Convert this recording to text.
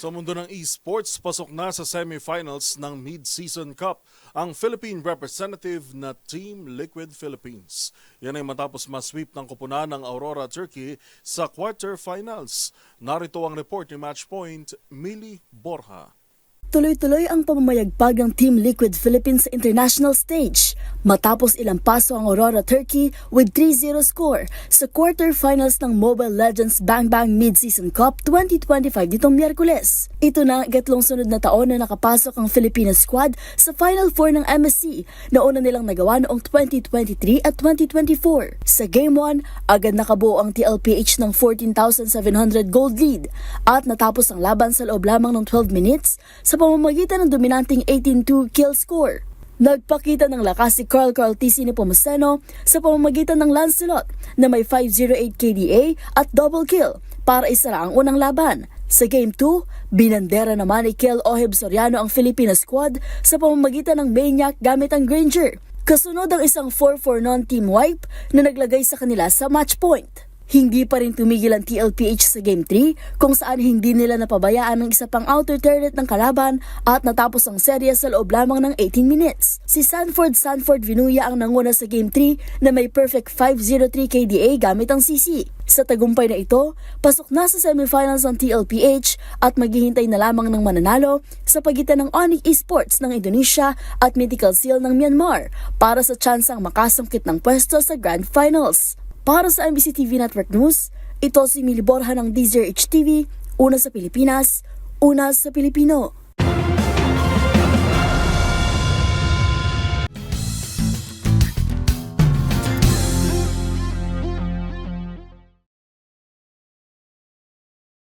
Sa mundo ng esports, pasok na sa semifinals ng Mid-Season Cup ang Philippine representative na Team Liquid Philippines. Yan ay matapos masweep ng koponan ng Aurora Turkey sa quarterfinals. Narito ang report ni Matchpoint, Millie Borja. Tuloy-tuloy ang pamamayagpag ng Team Liquid Philippines sa international stage matapos ilang paso ang Aurora Turkey with 3-0 score sa quarterfinals ng Mobile Legends Bang Bang Mid-Season Cup 2025 nitong Miyerkules. Ito na ang ikatlong sunod na taon na nakapasok ang Filipino squad sa Final Four ng MSC na una nilang nagawa noong 2023 at 2024. Sa Game 1, agad nakabuo ang TLPH ng 14,700 gold lead at natapos ang laban sa loob lamang ng 12 minutes sa pamamagitan ng dominanting 18-2 kill score. Nagpakita ng lakas si Carl TC Nepomuceno sa pamamagitan ng Lancelot na may 508 KDA at double kill para isara ang unang laban. Sa Game 2, binandera naman ni Kel Oheb Soriano ang Filipino squad sa pamamagitan ng Maniac gamit ang Granger. Kasunod ang isang 4-4 non-team wipe na naglagay sa kanila sa match point. Hindi pa rin tumigil ang TLPH sa Game 3 kung saan hindi nila napabayaan ang isa pang outer turret ng kalaban at natapos ang serye sa loob lamang ng 18 minutes. Si Sanford Vinuya ang nanguna sa Game 3 na may perfect 503 KDA gamit ang CC. Sa tagumpay na ito, pasok na sa semifinals ang TLPH at maghihintay na lamang ng mananalo sa pagitan ng Onyx Esports ng Indonesia at Mythical Seal ng Myanmar para sa tsansang makasungkit ng pwesto sa Grand Finals. Para sa MBC TV Network News, ito si Millie Borja ng DZRH TV, una sa Pilipinas, una sa Pilipino.